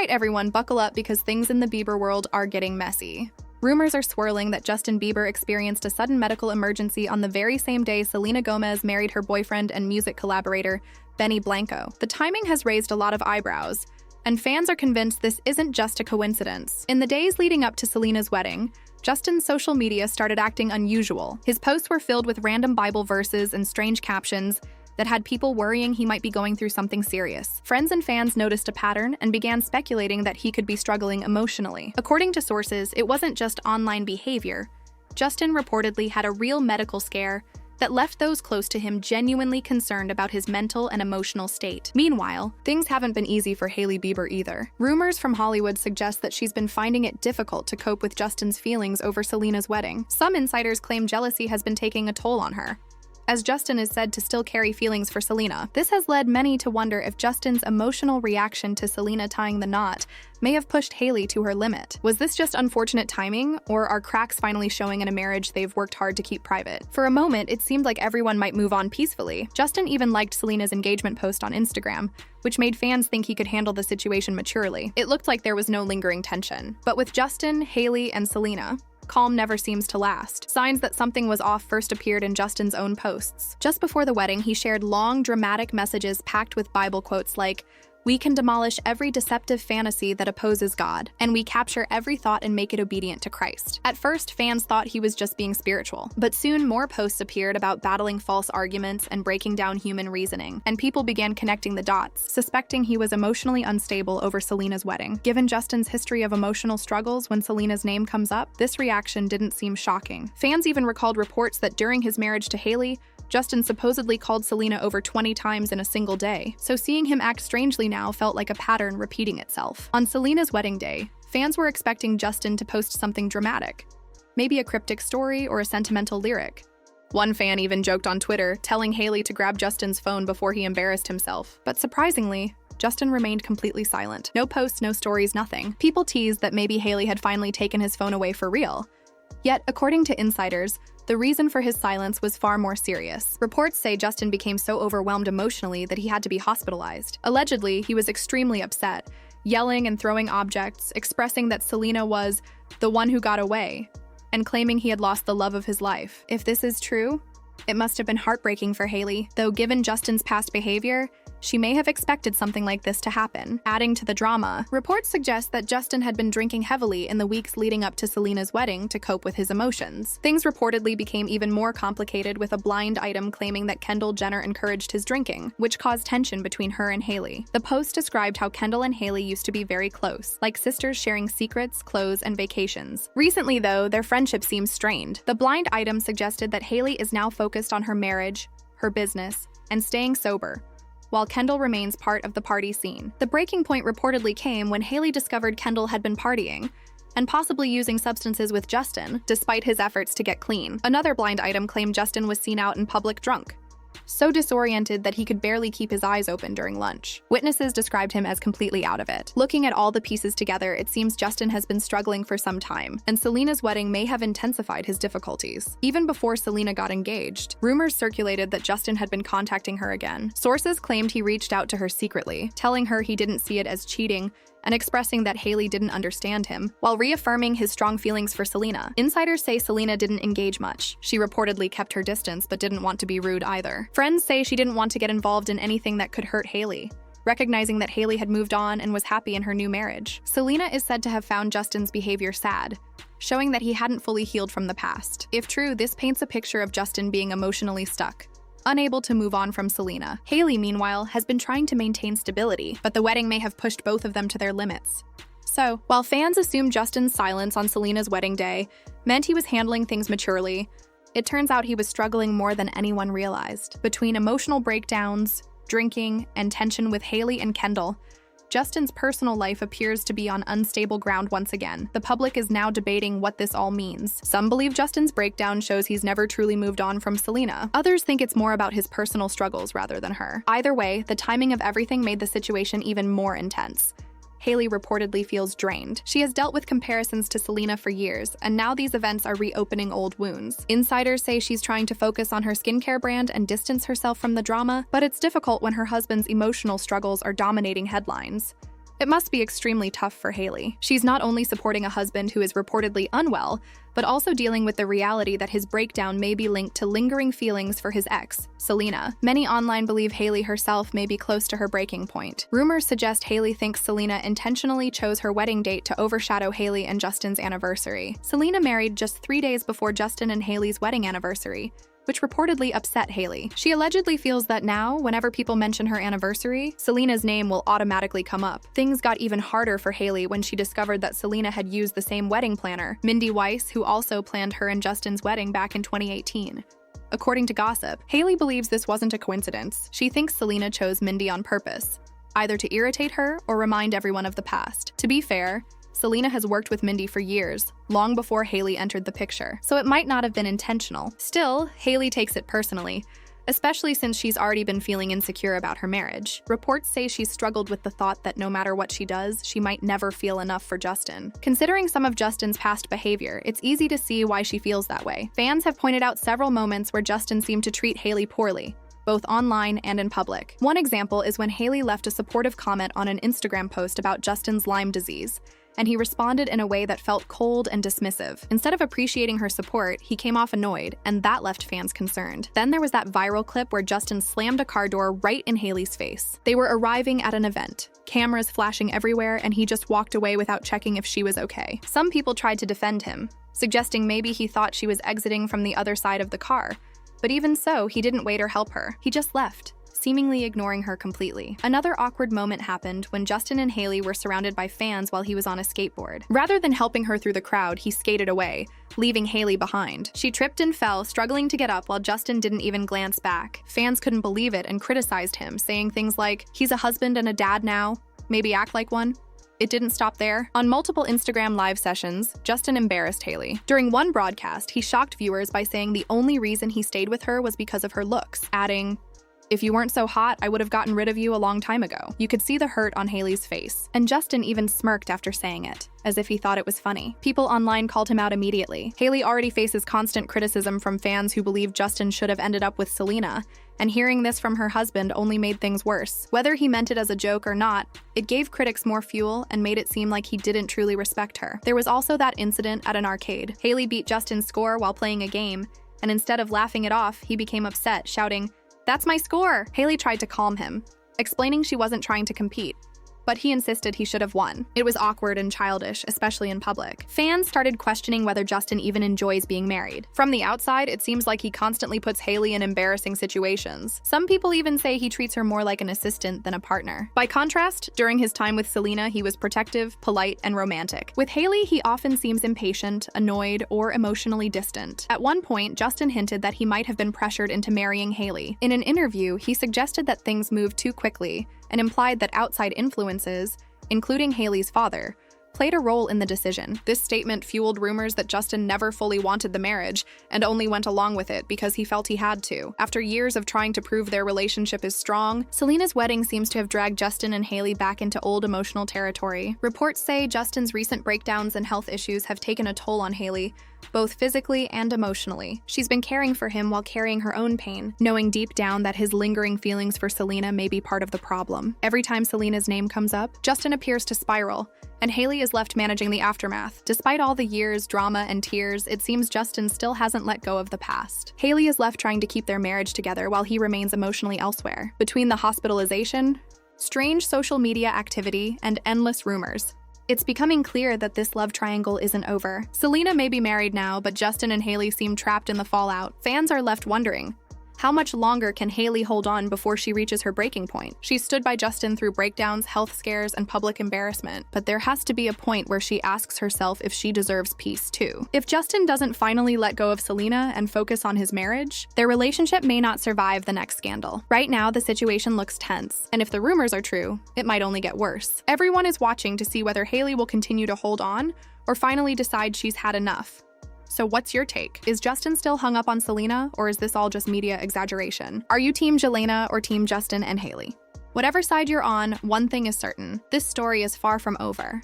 right, everyone, buckle up because things in the Bieber world are getting messy. Rumors are swirling that Justin Bieber experienced a sudden medical emergency on the very same day Selena Gomez married her boyfriend and music collaborator, Benny Blanco. The timing has raised a lot of eyebrows, and fans are convinced this isn't just a coincidence. In the days leading up to Selena's wedding, Justin's social media started acting unusual. His posts were filled with random Bible verses and strange captions that had people worrying he might be going through something serious. Friends and fans noticed a pattern and began speculating that he could be struggling emotionally. According to sources, it wasn't just online behavior. Justin reportedly had a real medical scare that left those close to him genuinely concerned about his mental and emotional state. Meanwhile, things haven't been easy for Hailey Bieber either. Rumors from Hollywood suggest that she's been finding it difficult to cope with Justin's feelings over Selena's wedding. Some insiders claim jealousy has been taking a toll on her, as Justin is said to still carry feelings for Selena. This has led many to wonder if Justin's emotional reaction to Selena tying the knot may have pushed Hailey to her limit. Was this just unfortunate timing, or are cracks finally showing in a marriage they've worked hard to keep private? For a moment, it seemed like everyone might move on peacefully. Justin even liked Selena's engagement post on Instagram, which made fans think he could handle the situation maturely. It looked like there was no lingering tension. But with Justin, Hailey, and Selena, calm never seems to last. Signs that something was off first appeared in Justin's own posts. Just before the wedding, he shared long, dramatic messages packed with Bible quotes like, "We can demolish every deceptive fantasy that opposes God, and we capture every thought and make it obedient to Christ." At first, fans thought he was just being spiritual, but soon more posts appeared about battling false arguments and breaking down human reasoning, and people began connecting the dots, suspecting he was emotionally unstable over Selena's wedding. Given Justin's history of emotional struggles when Selena's name comes up, this reaction didn't seem shocking. Fans even recalled reports that during his marriage to Hailey, Justin supposedly called Selena over 20 times in a single day, so seeing him act strangely now felt like a pattern repeating itself. On Selena's wedding day, fans were expecting Justin to post something dramatic, maybe a cryptic story or a sentimental lyric. One fan even joked on Twitter, telling Hailey to grab Justin's phone before he embarrassed himself. But surprisingly, Justin remained completely silent. No posts, no stories, nothing. People teased that maybe Hailey had finally taken his phone away for real. Yet, according to insiders, the reason for his silence was far more serious. Reports say Justin became so overwhelmed emotionally that he had to be hospitalized. Allegedly, he was extremely upset, yelling and throwing objects, expressing that Selena was the one who got away, and claiming he had lost the love of his life. If this is true, it must have been heartbreaking for Hailey, though given Justin's past behavior, she may have expected something like this to happen. Adding to the drama, reports suggest that Justin had been drinking heavily in the weeks leading up to Selena's wedding to cope with his emotions. Things reportedly became even more complicated with a blind item claiming that Kendall Jenner encouraged his drinking, which caused tension between her and Hailey. The post described how Kendall and Hailey used to be very close, like sisters sharing secrets, clothes, and vacations. Recently, though, their friendship seems strained. The blind item suggested that Hailey is now focused on her marriage, her business, and staying sober, while Kendall remains part of the party scene. The breaking point reportedly came when Hailey discovered Kendall had been partying and possibly using substances with Justin, despite his efforts to get clean. Another blind item claimed Justin was seen out in public drunk, so disoriented that he could barely keep his eyes open during lunch. Witnesses described him as completely out of it. Looking at all the pieces together, it seems Justin has been struggling for some time, and Selena's wedding may have intensified his difficulties. Even before Selena got engaged, rumors circulated that Justin had been contacting her again. Sources claimed he reached out to her secretly, telling her he didn't see it as cheating and expressing that Hailey didn't understand him, while reaffirming his strong feelings for Selena. Insiders say Selena didn't engage much. She reportedly kept her distance but didn't want to be rude either. Friends say she didn't want to get involved in anything that could hurt Hailey, recognizing that Hailey had moved on and was happy in her new marriage. Selena is said to have found Justin's behavior sad, showing that he hadn't fully healed from the past. If true, this paints a picture of Justin being emotionally stuck, unable to move on from Selena. Hailey, meanwhile, has been trying to maintain stability, but the wedding may have pushed both of them to their limits. So, while fans assumed Justin's silence on Selena's wedding day meant he was handling things maturely, it turns out he was struggling more than anyone realized. Between emotional breakdowns, drinking, and tension with Hailey and Kendall, Justin's personal life appears to be on unstable ground once again. The public is now debating what this all means. Some believe Justin's breakdown shows he's never truly moved on from Selena. Others think it's more about his personal struggles rather than her. Either way, the timing of everything made the situation even more intense. Hailey reportedly feels drained. She has dealt with comparisons to Selena for years, and now these events are reopening old wounds. Insiders say she's trying to focus on her skincare brand and distance herself from the drama, but it's difficult when her husband's emotional struggles are dominating headlines. It must be extremely tough for Hailey. She's not only supporting a husband who is reportedly unwell, but also dealing with the reality that his breakdown may be linked to lingering feelings for his ex, Selena. Many online believe Hailey herself may be close to her breaking point. Rumors suggest Hailey thinks Selena intentionally chose her wedding date to overshadow Hailey and Justin's anniversary. Selena married just 3 days before Justin and Hailey's wedding anniversary, which reportedly upset Hailey. She allegedly feels that now, whenever people mention her anniversary, Selena's name will automatically come up. Things got even harder for Hailey when she discovered that Selena had used the same wedding planner, Mindy Weiss, who also planned her and Justin's wedding back in 2018. According to gossip, Hailey believes this wasn't a coincidence. She thinks Selena chose Mindy on purpose, either to irritate her or remind everyone of the past. To be fair, Selena has worked with Mindy for years, long before Hailey entered the picture, so it might not have been intentional. Still, Hailey takes it personally, especially since she's already been feeling insecure about her marriage. Reports say she's struggled with the thought that no matter what she does, she might never feel enough for Justin. Considering some of Justin's past behavior, it's easy to see why she feels that way. Fans have pointed out several moments where Justin seemed to treat Hailey poorly, both online and in public. One example is when Hailey left a supportive comment on an Instagram post about Justin's Lyme disease, and he responded in a way that felt cold and dismissive. Instead of appreciating her support, he came off annoyed, and that left fans concerned. Then there was that viral clip where Justin slammed a car door right in Hailey's face. They were arriving at an event, cameras flashing everywhere, and he just walked away without checking if she was okay. Some people tried to defend him, suggesting maybe he thought she was exiting from the other side of the car. But even so, he didn't wait or help her. He just left, seemingly ignoring her completely. Another awkward moment happened when Justin and Hailey were surrounded by fans while he was on a skateboard. Rather than helping her through the crowd, he skated away, leaving Hailey behind. She tripped and fell, struggling to get up while Justin didn't even glance back. Fans couldn't believe it and criticized him, saying things like, "He's a husband and a dad now, maybe act like one." It didn't stop there. On multiple Instagram live sessions, Justin embarrassed Hailey. During one broadcast, he shocked viewers by saying the only reason he stayed with her was because of her looks, adding, "If you weren't so hot, I would have gotten rid of you a long time ago." You could see the hurt on Hailey's face, and Justin even smirked after saying it, as if he thought it was funny. People online called him out immediately. Hailey already faces constant criticism from fans who believe Justin should have ended up with Selena, and hearing this from her husband only made things worse. Whether he meant it as a joke or not, it gave critics more fuel and made it seem like he didn't truly respect her. There was also that incident at an arcade. Hailey beat Justin's score while playing a game, and instead of laughing it off, he became upset, shouting, "That's my score!" Hailey tried to calm him, explaining she wasn't trying to compete, but he insisted he should have won. It was awkward and childish, especially in public. Fans started questioning whether Justin even enjoys being married. From the outside, it seems like he constantly puts Hailey in embarrassing situations. Some people even say he treats her more like an assistant than a partner. By contrast, during his time with Selena, he was protective, polite, and romantic. With Hailey, he often seems impatient, annoyed, or emotionally distant. At one point, Justin hinted that he might have been pressured into marrying Hailey. In an interview, he suggested that things moved too quickly, and implied that outside influences, including Hailey's father, played a role in the decision. This statement fueled rumors that Justin never fully wanted the marriage and only went along with it because he felt he had to. After years of trying to prove their relationship is strong, Selena's wedding seems to have dragged Justin and Hailey back into old emotional territory. Reports say Justin's recent breakdowns and health issues have taken a toll on Hailey, both physically and emotionally. She's been caring for him while carrying her own pain, knowing deep down that his lingering feelings for Selena may be part of the problem. Every time Selena's name comes up, Justin appears to spiral, and Hailey is left managing the aftermath. Despite all the years, drama, and tears, it seems Justin still hasn't let go of the past. Hailey is left trying to keep their marriage together while he remains emotionally elsewhere. Between the hospitalization, strange social media activity, and endless rumors, it's becoming clear that this love triangle isn't over. Selena may be married now, but Justin and Hailey seem trapped in the fallout. Fans are left wondering, how much longer can Hailey hold on before she reaches her breaking point? She stood by Justin through breakdowns, health scares, and public embarrassment, but there has to be a point where she asks herself if she deserves peace too. If Justin doesn't finally let go of Selena and focus on his marriage, their relationship may not survive the next scandal. Right now, the situation looks tense, and if the rumors are true, it might only get worse. Everyone is watching to see whether Hailey will continue to hold on or finally decide she's had enough. So what's your take? Is Justin still hung up on Selena, or is this all just media exaggeration? Are you Team Selena or Team Justin and Hailey? Whatever side you're on, one thing is certain: this story is far from over.